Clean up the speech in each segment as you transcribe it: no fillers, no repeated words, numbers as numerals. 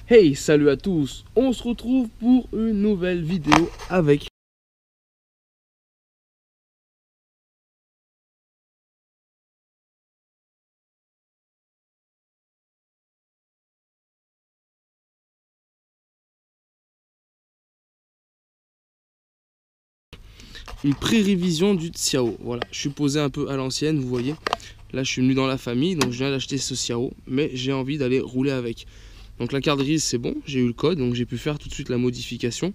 Hey, salut à tous, on se retrouve pour une nouvelle vidéo avec une pré-révision du Xiao. Voilà, je suis posé un peu à l'ancienne, vous voyez. Là, je suis venu dans la famille, donc je viens d'acheter ce Xiao, mais j'ai envie d'aller rouler avec. Donc la carte grise, c'est bon, j'ai eu le code, donc j'ai pu faire tout de suite la modification.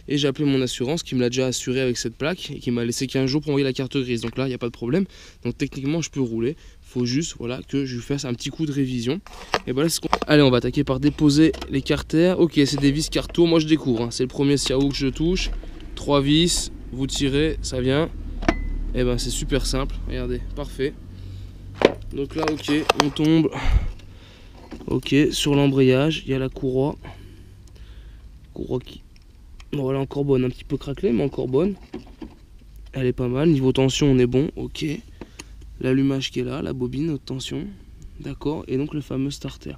Et j'ai appelé mon assurance qui me l'a déjà assuré avec cette plaque et qui m'a laissé 15 jours pour envoyer la carte grise. Donc là, il n'y a pas de problème. Donc techniquement, je peux rouler. Il faut juste voilà, que je lui fasse un petit coup de révision. Et voilà, c'est ce qu'on... Allez, on va attaquer par déposer les carters. Ok, c'est des vis Cartour. Moi, je découvre. Hein. C'est le premier Xiao que je touche. 3 vis, vous tirez, ça vient. Et ben, c'est super simple. Regardez, parfait. Donc là, ok, on tombe. Ok, sur l'embrayage, il y a la courroie. Courroie qui... Voilà, encore bonne, un petit peu craquelée, mais encore bonne. Elle est pas mal. Niveau tension, on est bon. Ok. L'allumage qui est là, la bobine, haute tension. D'accord. Et donc le fameux starter.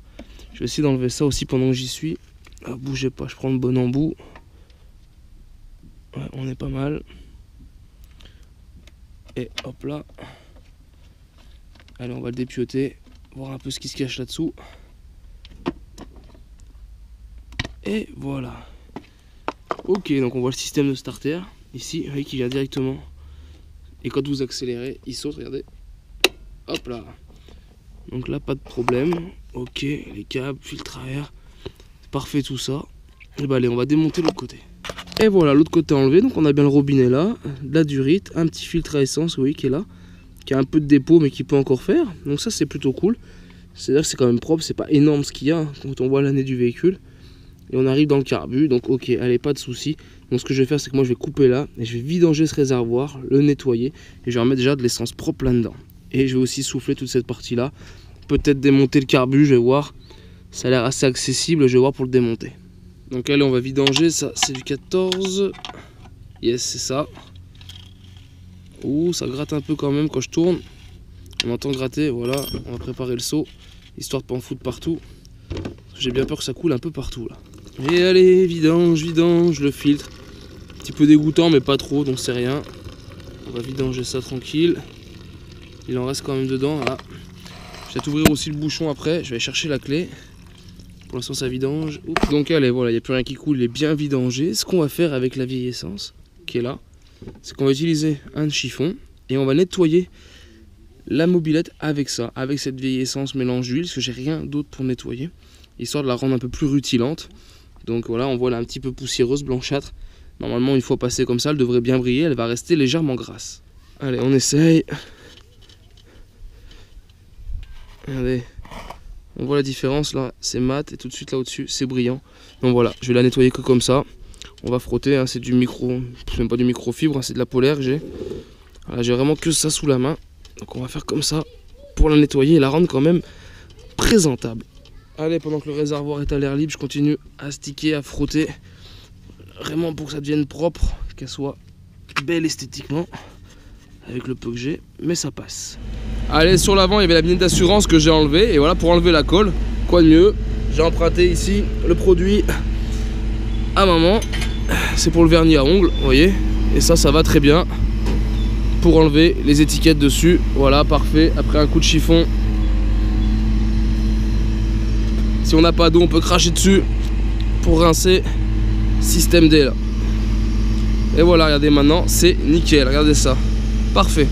Je vais essayer d'enlever ça aussi pendant que j'y suis. Ah, bougez pas, je prends le bon embout. Ouais, on est pas mal. Et hop là. Allez, on va le dépioter. Voir un peu ce qui se cache là-dessous. Et voilà. Ok, donc on voit le système de starter. Ici, vous voyez qu'il vient directement. Et quand vous accélérez, il saute, regardez. Hop là. Donc là, pas de problème. Ok, les câbles, filtre à air. C'est parfait tout ça. Et bah allez, on va démonter l'autre côté. Et voilà, l'autre côté enlevé. Donc on a bien le robinet là, de la durite, un petit filtre à essence, vous voyez, qui est là. Qui a un peu de dépôt, mais qui peut encore faire. Donc ça, c'est plutôt cool. C'est-à-dire que c'est quand même propre, c'est pas énorme ce qu'il y a hein, quand on voit l'année du véhicule. Et on arrive dans le carbu, donc ok, allez, pas de souci. Donc ce que je vais faire, c'est que moi je vais couper là, et je vais vidanger ce réservoir, le nettoyer, et je vais remettre déjà de l'essence propre là-dedans. Et je vais aussi souffler toute cette partie-là. Peut-être démonter le carbu, je vais voir. Ça a l'air assez accessible, je vais voir pour le démonter. Donc allez, on va vidanger, ça c'est du 14. Yes, c'est ça. Ouh, ça gratte un peu quand même quand je tourne. On entend gratter, voilà, on va préparer le seau, histoire de pas en foutre partout. J'ai bien peur que ça coule un peu partout là. Et allez, vidange, le filtre. Un petit peu dégoûtant mais pas trop, donc c'est rien. On va vidanger ça tranquille. Il en reste quand même dedans là. Je vais ouvrir aussi le bouchon après, je vais chercher la clé. Pour l'instant ça vidange. Oups. Donc allez, voilà, il n'y a plus rien qui coule, il est bien vidangé. Ce qu'on va faire avec la vieille essence qui est là, c'est qu'on va utiliser un chiffon et on va nettoyer la mobilette avec ça, avec cette vieille essence mélange d'huile, parce que j'ai rien d'autre pour nettoyer, histoire de la rendre un peu plus rutilante. Donc voilà, on voit là un petit peu poussiéreuse, blanchâtre. Normalement, une fois passée comme ça, elle devrait bien briller, elle va rester légèrement grasse. Allez, on essaye. Regardez, on voit la différence là, c'est mat, et tout de suite là au-dessus, c'est brillant. Donc voilà, je vais la nettoyer que comme ça. On va frotter, hein, c'est du micro, c'est même pas du microfibre, hein, c'est de la polaire que j'ai. Voilà, j'ai vraiment que ça sous la main. Donc on va faire comme ça pour la nettoyer et la rendre quand même présentable. Allez, pendant que le réservoir est à l'air libre, je continue à sticker, à frotter. Vraiment pour que ça devienne propre, qu'elle soit belle esthétiquement. Avec le peu que j'ai, mais ça passe. Allez, sur l'avant, il y avait la vignette d'assurance que j'ai enlevée. Et voilà, pour enlever la colle, quoi de mieux. J'ai emprunté ici le produit à maman. C'est pour le vernis à ongles, vous voyez. Et ça va très bien. Pour enlever les étiquettes dessus. Voilà, parfait. Après un coup de chiffon. Si on n'a pas d'eau, on peut cracher dessus pour rincer. Système D là. Et voilà, regardez maintenant, c'est nickel. Regardez ça. Parfait.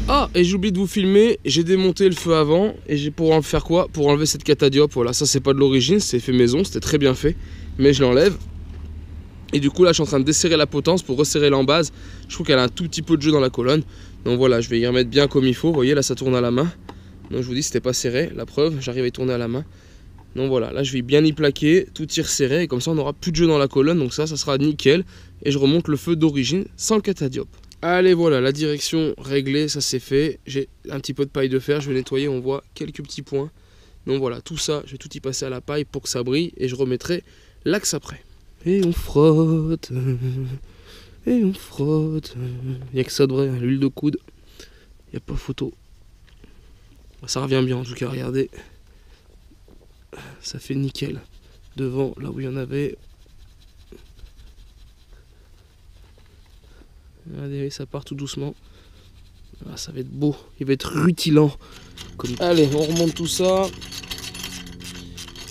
Ah, et j'ai oublié de vous filmer. J'ai démonté le feu avant. Et j'ai pour en faire quoi? Pour enlever cette catadiope. Voilà, ça c'est pas de l'origine, c'est fait maison. C'était très bien fait. Mais je l'enlève. Et du coup là je suis en train de desserrer la potence pour resserrer l'embase. Je trouve qu'elle a un tout petit peu de jeu dans la colonne. Donc voilà, je vais y remettre bien comme il faut. Vous voyez là ça tourne à la main. Donc je vous dis c'était pas serré, la preuve, j'arrive à y tourner à la main. Donc voilà, là je vais bien y plaquer, tout y resserrer. Et comme ça on n'aura plus de jeu dans la colonne. Donc ça sera nickel. Et je remonte le feu d'origine sans le catadiope. Allez voilà, la direction réglée, ça c'est fait. J'ai un petit peu de paille de fer, je vais nettoyer, on voit quelques petits points. Donc voilà, tout ça, je vais tout y passer à la paille pour que ça brille. Et je remettrai l'axe après. Et on frotte, et on frotte. Il n'y a que ça de vrai, l'huile de coude. Il n'y a pas photo. Ça revient bien en tout cas, regardez. Ça fait nickel. devant, là où il y en avait. Regardez, ça part tout doucement. Ah, ça va être beau, il va être rutilant. Allez, on remonte tout ça.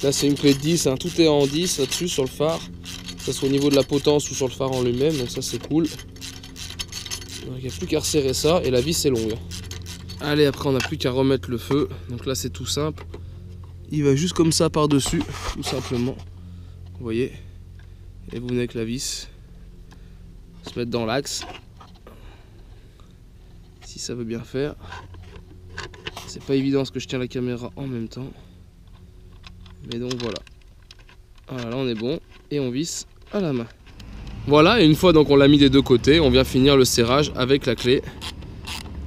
Là, c'est une clé de 10, hein. Tout est en 10 là-dessus sur le phare. Que ce soit au niveau de la potence ou sur le phare en lui-même, donc ça c'est cool. Donc il n'y a plus qu'à resserrer ça et la vis est longue. Allez, après on n'a plus qu'à remettre le feu. Donc là c'est tout simple. Il va juste comme ça par-dessus, tout simplement. Vous voyez. Et vous venez avec la vis. Se mettre dans l'axe. Si ça veut bien faire. C'est pas évident parce que je tiens la caméra en même temps. Mais donc voilà. Voilà, là on est bon. Et on visse à la main. Voilà, et une fois donc on l'a mis des deux côtés, on vient finir le serrage avec la clé.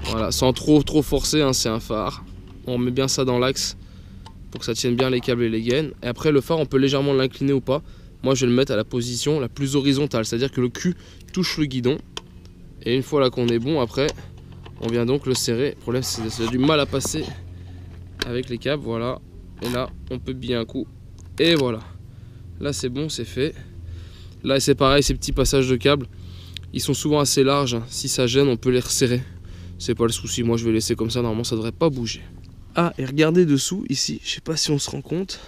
Voilà, sans trop forcer, hein, c'est un phare. On met bien ça dans l'axe pour que ça tienne bien les câbles et les gaines. Et après le phare, on peut légèrement l'incliner ou pas. Moi je vais le mettre à la position la plus horizontale, c'est-à-dire que le cul touche le guidon. Et une fois là qu'on est bon, après on vient donc le serrer. Le problème c'est que ça a du mal à passer avec les câbles, voilà. Et là on peut bien un coup. Et voilà. Là c'est bon, c'est fait. Là c'est pareil, ces petits passages de câbles, ils sont souvent assez larges. Si ça gêne, on peut les resserrer. C'est pas le souci, moi je vais laisser comme ça, normalement ça devrait pas bouger. Ah, et regardez dessous, ici, je sais pas si on se rend compte.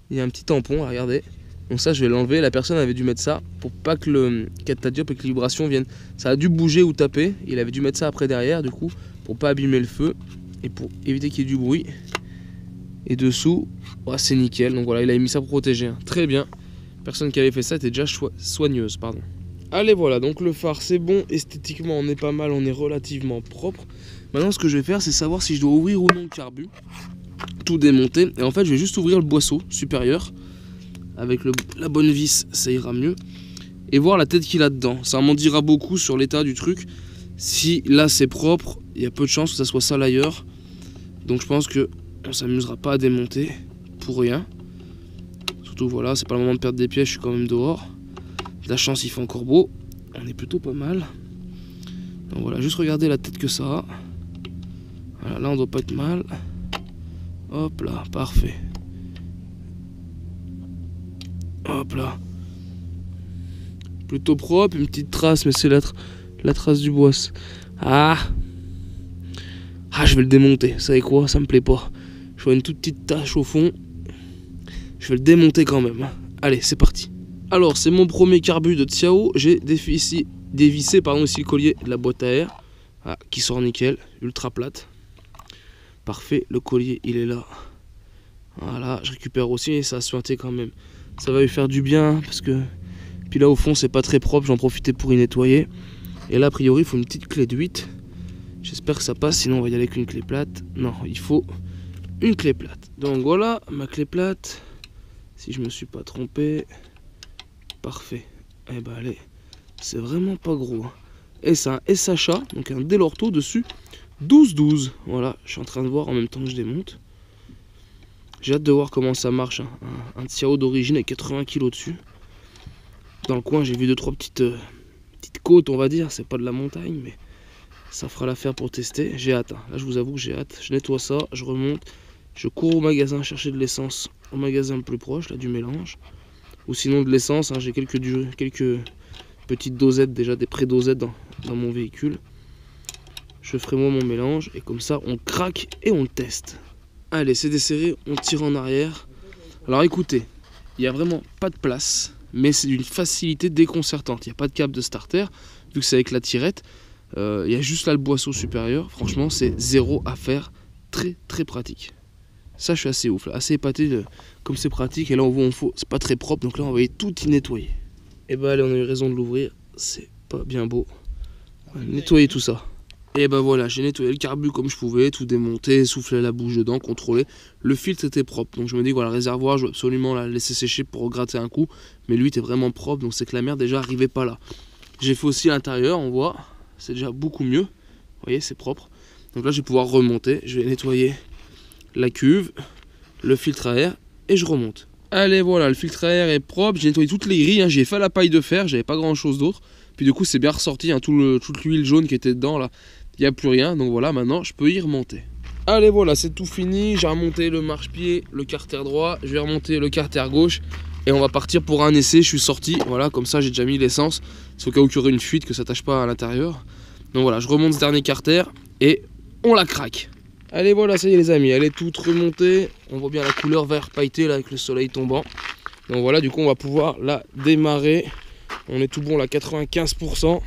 Il y a un petit tampon, regardez. Donc ça je vais l'enlever, la personne avait dû mettre ça pour pas que le catadiop et que les vibrations viennent. Ça a dû bouger ou taper, il avait dû mettre ça après derrière du coup, pour pas abîmer le feu et pour éviter qu'il y ait du bruit. Et dessous, oh, c'est nickel, donc voilà, il a mis ça pour protéger, hein. Très bien. Personne qui avait fait ça était déjà soigneuse, pardon. Allez voilà, donc le phare c'est bon, esthétiquement on est pas mal, on est relativement propre. Maintenant ce que je vais faire c'est savoir si je dois ouvrir ou non le carbu. Tout démonter, et en fait je vais juste ouvrir le boisseau supérieur. Avec la bonne vis ça ira mieux. Et voir la tête qu'il a dedans, ça m'en dira beaucoup sur l'état du truc. Si là c'est propre, il y a peu de chances que ça soit sale ailleurs. Donc je pense que on s'amusera pas à démonter pour rien. Surtout voilà, c'est pas le moment de perdre des pièces, je suis quand même dehors. De la chance, il fait encore beau. On est plutôt pas mal. Donc voilà, juste regardez la tête que ça a. Voilà, là on doit pas être mal. Hop là, parfait. Hop là. Plutôt propre, une petite trace, mais c'est la trace du bois. Ah, je vais le démonter. Vous savez quoi, ça me plaît pas. Je vois une toute petite tache au fond. Je vais le démonter quand même. Allez, c'est parti. Alors, c'est mon premier carbu de Xiao. J'ai dévissé ici le collier de la boîte à air. Ah, qui sort nickel, ultra plate. Parfait, le collier, il est là. Voilà, je récupère aussi et ça a suinté quand même. Ça va lui faire du bien parce que... Puis là, au fond, c'est pas très propre. J'en profitais pour y nettoyer. Et là, a priori, il faut une petite clé de 8. J'espère que ça passe, sinon on va y aller avec une clé plate. Non, il faut une clé plate. Donc voilà, ma clé plate. Si je me suis pas trompé. Parfait. Eh ben allez, c'est vraiment pas gros. Et c'est un SHA, donc un Delorto dessus. 12-12. Voilà, je suis en train de voir en même temps que je démonte. J'ai hâte de voir comment ça marche. Hein. Un Xiao d'origine avec 80 kg dessus. Dans le coin, j'ai vu 2-3 petites côtes, on va dire. C'est pas de la montagne, mais ça fera l'affaire pour tester. J'ai hâte. Hein. Là, je vous avoue que j'ai hâte. Je nettoie ça, je remonte. Je cours au magasin chercher de l'essence. Au magasin le plus proche, là, du mélange. Ou sinon de l'essence. Hein. J'ai quelques petites dosettes, déjà des pré-dosettes dans mon véhicule. Je ferai moi mon mélange. Et comme ça, on craque et on le teste. Allez, c'est desserré. On tire en arrière. Alors écoutez, il n'y a vraiment pas de place. Mais c'est d'une facilité déconcertante. Il n'y a pas de câble de starter, vu que c'est avec la tirette. Il y a juste là le boisseau supérieur. Franchement, c'est zéro à faire. Très très pratique. Ça, je suis assez ouf, là. Assez épaté comme c'est pratique. Et là, on voit, c'est pas très propre. Donc là, on va tout y nettoyer. Et bah, allez, on a eu raison de l'ouvrir. C'est pas bien beau. On va nettoyer tout ça. Et bah voilà, j'ai nettoyé le carbu comme je pouvais, tout démonté, soufflé la bouche dedans, contrôlé. Le filtre était propre, donc je me dis que voilà, le réservoir, je dois absolument la laisser sécher pour gratter un coup. Mais lui était vraiment propre, donc c'est que la mer déjà arrivait pas là. J'ai fait aussi l'intérieur, on voit, c'est déjà beaucoup mieux. Vous voyez, c'est propre. Donc là, je vais pouvoir remonter. Je vais nettoyer la cuve, le filtre à air, et je remonte. Allez, voilà, le filtre à air est propre. J'ai nettoyé toutes les grilles, hein. J'ai fait la paille de fer, j'avais pas grand chose d'autre. Puis du coup, c'est bien ressorti, hein, toute l'huile jaune qui était dedans là. Il n'y a plus rien, donc voilà, maintenant je peux y remonter. Allez voilà, c'est tout fini, j'ai remonté le marchepied, le carter droit, je vais remonter le carter gauche et on va partir pour un essai. Je suis sorti, voilà, comme ça j'ai déjà mis l'essence, c'est au cas où il y aurait une fuite que ça tâche pas à l'intérieur. Donc voilà, je remonte ce dernier carter et on la craque. Allez voilà, ça y est les amis, elle est toute remontée, on voit bien la couleur vert pailleté là avec le soleil tombant. Donc voilà, du coup on va pouvoir la démarrer, on est tout bon là, 95%, donc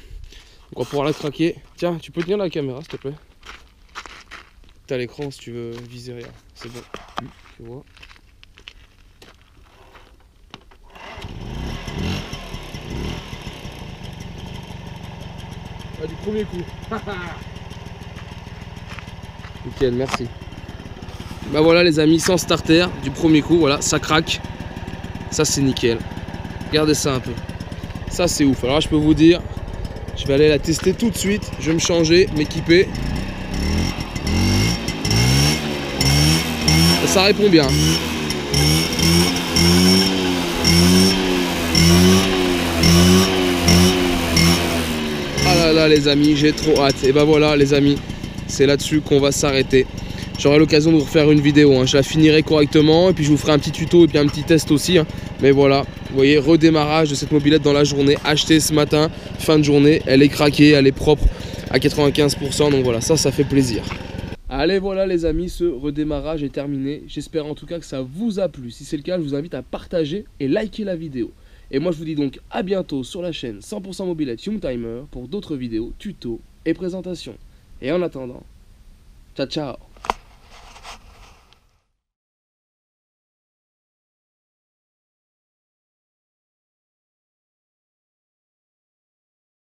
on va pouvoir la craquer. Tiens, tu peux tenir la caméra s'il te plaît? T'as l'écran si tu veux viser rien, c'est bon, tu vois. Ah, du premier coup. Nickel, merci. Bah voilà les amis, sans starter, du premier coup, voilà, ça craque. Ça c'est nickel. Regardez ça un peu. Ça c'est ouf. Alors là, je peux vous dire, je vais aller la tester tout de suite. Je vais me changer, m'équiper. Ça répond bien. Ah là là les amis, j'ai trop hâte. Et bah voilà les amis, c'est là-dessus qu'on va s'arrêter. J'aurai l'occasion de vous refaire une vidéo, hein. Je la finirai correctement et puis je vous ferai un petit tuto et puis un petit test aussi, hein. Mais voilà, vous voyez, redémarrage de cette mobilette dans la journée, achetée ce matin, fin de journée, elle est craquée, elle est propre à 95%, donc voilà, ça fait plaisir. Allez voilà les amis, ce redémarrage est terminé. J'espère en tout cas que ça vous a plu. Si c'est le cas, je vous invite à partager et liker la vidéo. Et moi je vous dis donc à bientôt sur la chaîne 100% Mobilette Youngtimer pour d'autres vidéos, tutos et présentations. Et en attendant, ciao ciao.